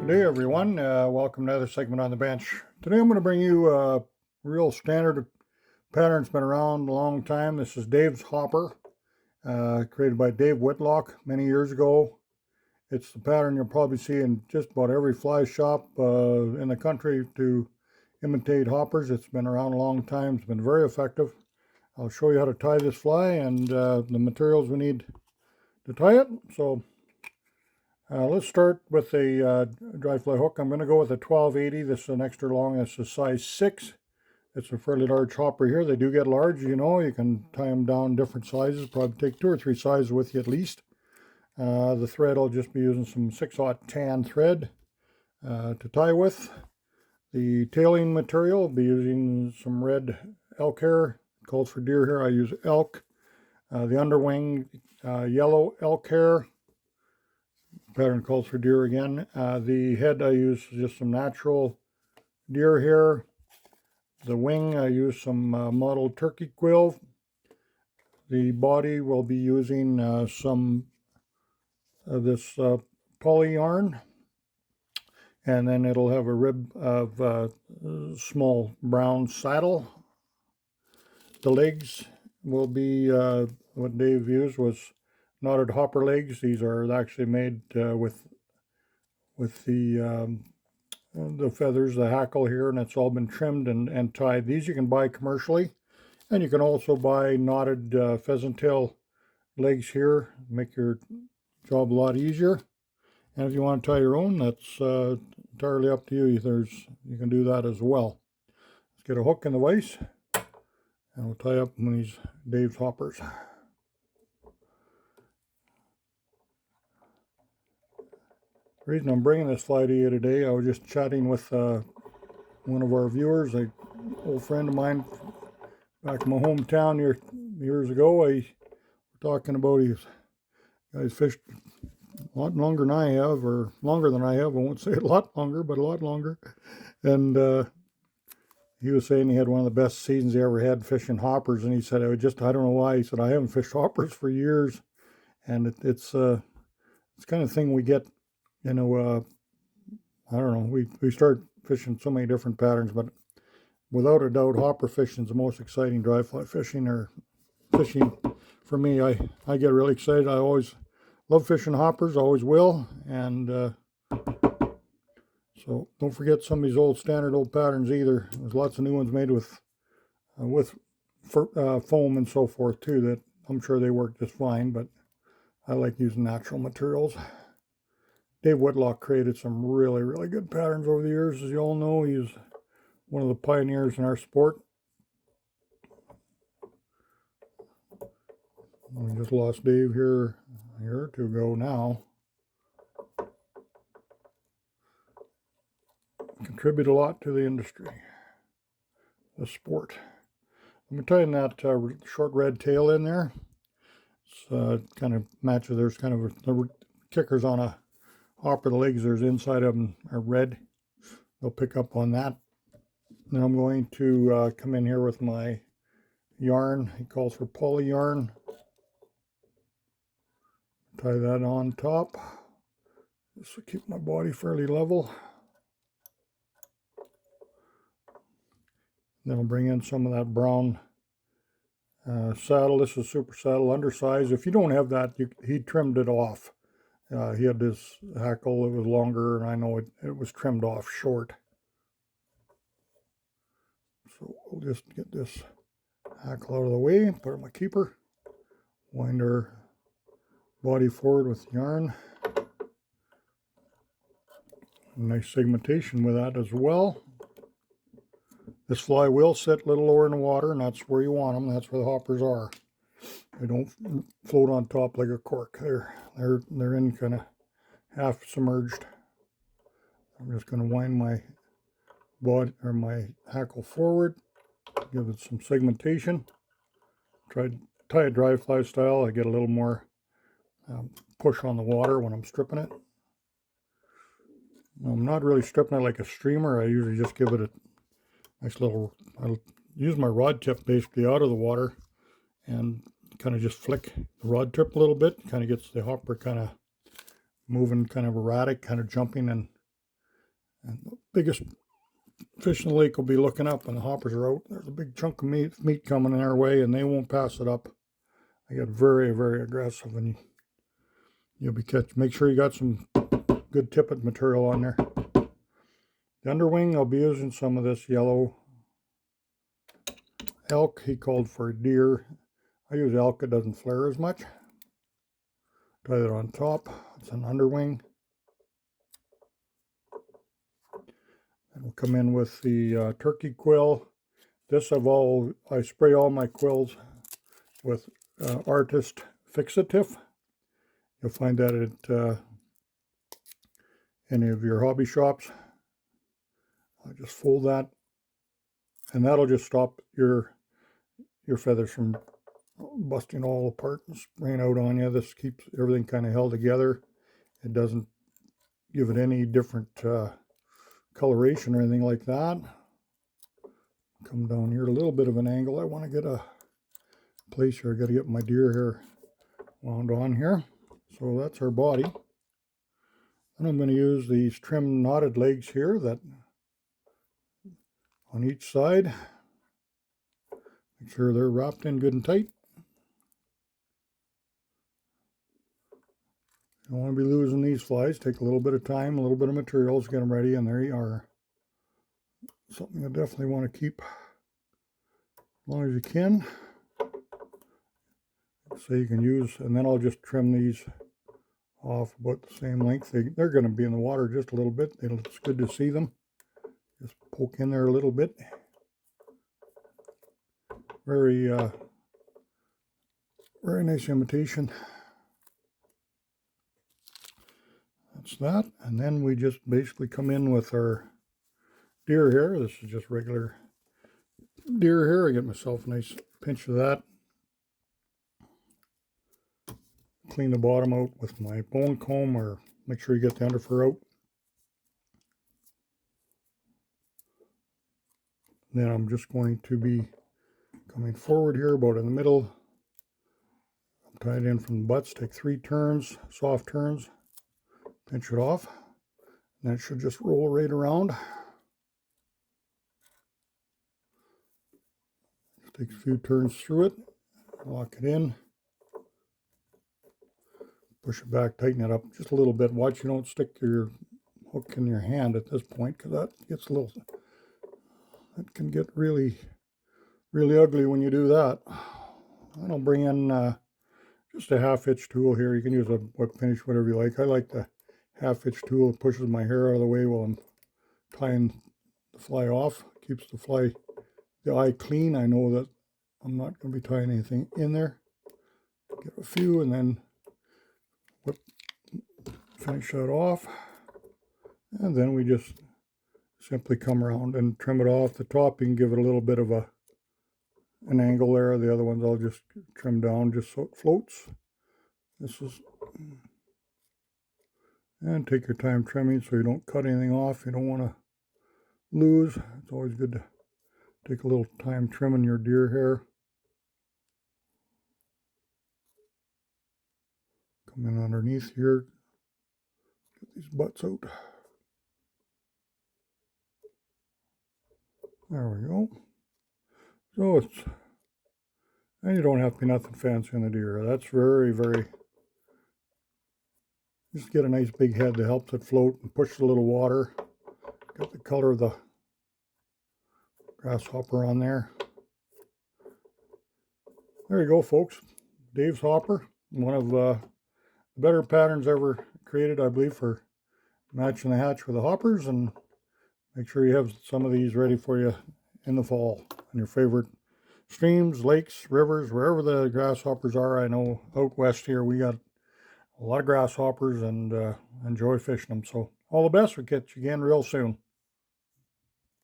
Good day, everyone. Welcome to another segment on the bench. Today I'm going to bring you a real standard pattern that's been around a long time. This is Dave's Hopper, created by Dave Whitlock many years ago. It's the pattern you'll probably see in just about every fly shop in the country to imitate hoppers. It's been around a long time. It's been very effective. I'll show you how to tie this fly and the materials we need to tie it. So let's start with a dry fly hook. I'm going to go with a 1280. This is an extra long. This is size 6. It's a fairly large hopper here. They do get large, you know. You can tie them down different sizes. Probably take 2 or 3 sizes with you at least. The thread, I'll just be using some 6/0 tan thread to tie with. The tailing material, I'll be using some red elk hair. It calls for deer hair. I use elk. The underwing, yellow elk hair. Pattern calls for deer again. The head I use just some natural deer hair. The wing I use some mottled turkey quill. The body will be using some of this poly yarn, and then it'll have a rib of small brown saddle. The legs will be what Dave used was knotted hopper legs. These are actually made with the feathers, the hackle here, and it's all been trimmed and tied. These you can buy commercially, and you can also buy knotted pheasant tail legs here, make your job a lot easier. And if you want to tie your own, that's entirely up to you. You can do that as well. Let's get a hook in the vise, and we'll tie up one of these Dave's hoppers. The reason I'm bringing this fly to you today, I was just chatting with one of our viewers, an old friend of mine back in my hometown years ago. We were talking about he's fished a lot longer than I have, or longer than I have. I won't say a lot longer, but a lot longer. And he was saying he had one of the best seasons he ever had fishing hoppers. And he said, I don't know why. He said, I haven't fished hoppers for years. And it's kind of thing we get. I don't know, we start fishing so many different patterns, but without a doubt, hopper fishing is the most exciting dry fly fishing, or fishing for me. I get really excited. I always love fishing hoppers, always will, and so don't forget some of these standard old patterns either. There's lots of new ones made with foam and so forth too, that I'm sure they work just fine, but I like using natural materials. Dave Whitlock created some really, really good patterns over the years. As you all know, he's one of the pioneers in our sport. We just lost Dave here a year or two ago now. Contribute a lot to the industry, the sport. I'm tying that short red tail in there. It's kind of matches. There's kind of the kickers on a hopper. The legs, there's inside of them are red. They'll pick up on that. Then I'm going to come in here with my yarn. He calls for poly yarn. Tie that on top. This will keep my body fairly level. Then I'll bring in some of that brown saddle. This is super saddle, undersized. If you don't have that, he trimmed it off. He had this hackle, it was longer, and I know it was trimmed off short. So we'll just get this hackle out of the way, put it in my keeper, wind our body forward with yarn. Nice segmentation with that as well. This fly will sit a little lower in the water, and that's where you want them. That's where the hoppers are. They don't float on top like a cork. They're in kind of half submerged. I'm just going to wind my body or my hackle forward, give it some segmentation. Try to tie a dry fly style. I get a little more push on the water when I'm stripping it. I'm not really stripping it like a streamer. I usually just give it a nice little. I'll use my rod tip basically out of the water and kind of just flick the rod tip a little bit. Kind of gets the hopper kind of moving, kind of erratic, kind of jumping and And the biggest fish in the lake will be looking up when the hoppers are out. There's a big chunk of meat coming in their way, and they won't pass it up. They get very, very aggressive, and you'll be catch. Make sure you got some good tippet material on there. The underwing, I'll be using some of this yellow elk. He called for deer. I use elk, it doesn't flare as much. Tie that on top. It's an underwing. And we'll come in with the turkey quill. This I spray all my quills with Artist Fixative. You'll find that at any of your hobby shops. I just fold that, and that'll just stop your feathers from busting all apart and spraying out on you. This keeps everything kind of held together. It doesn't give it any different coloration or anything like that. Come down here a little bit of an angle. I want to get a place here. I got to get my deer hair wound on here. So that's our body. And I'm going to use these trim knotted legs here that on each side. Make sure they're wrapped in good and tight. You don't want to be losing these flies. Take a little bit of time, a little bit of materials, get them ready, and there you are. Something you definitely want to keep as long as you can. So you can use, and then I'll just trim these off about the same length. They're going to be in the water just a little bit. It's good to see them. Just poke in there a little bit. Very, very nice imitation. That's that. And then we just basically come in with our deer hair. This is just regular deer hair. I get myself a nice pinch of that. Clean the bottom out with my bone comb, or make sure you get the underfur out. Then I'm just going to be coming forward here about in the middle. I'm tied in from the butts. Take 3 turns, soft turns, pinch it off. And that should just roll right around. Just take a few turns through it, lock it in. Push it back, tighten it up just a little bit. Watch you don't stick your hook in your hand at this point, because that can get really, really ugly when you do that. And I'll bring in just a 1/2 inch tool here. You can use a whip finish, whatever you like. I like the 1/2 inch tool. It pushes my hair out of the way while I'm tying the fly off. Keeps the eye clean. I know that I'm not going to be tying anything in there. Get a few and then finish that off, and then we just simply come around and trim it off the top. You can give it a little bit of an angle there. The other ones I'll just trim down just so it floats. And take your time trimming so you don't cut anything off. You don't want to lose. It's always good to take a little time trimming your deer hair. Come in underneath here. Get these butts out. There we go. So and you don't have to be nothing fancy on the deer. That's very, very, just get a nice big head that helps it float and push a little water. Got the color of the grasshopper on there. There you go, folks. Dave's hopper, one of the better patterns ever created, I believe, for matching the hatch with the hoppers. And make sure you have some of these ready for you in the fall on your favorite streams, lakes, rivers, wherever the grasshoppers are. I know out west here we got a lot of grasshoppers and enjoy fishing them. So all the best. We'll catch you again real soon.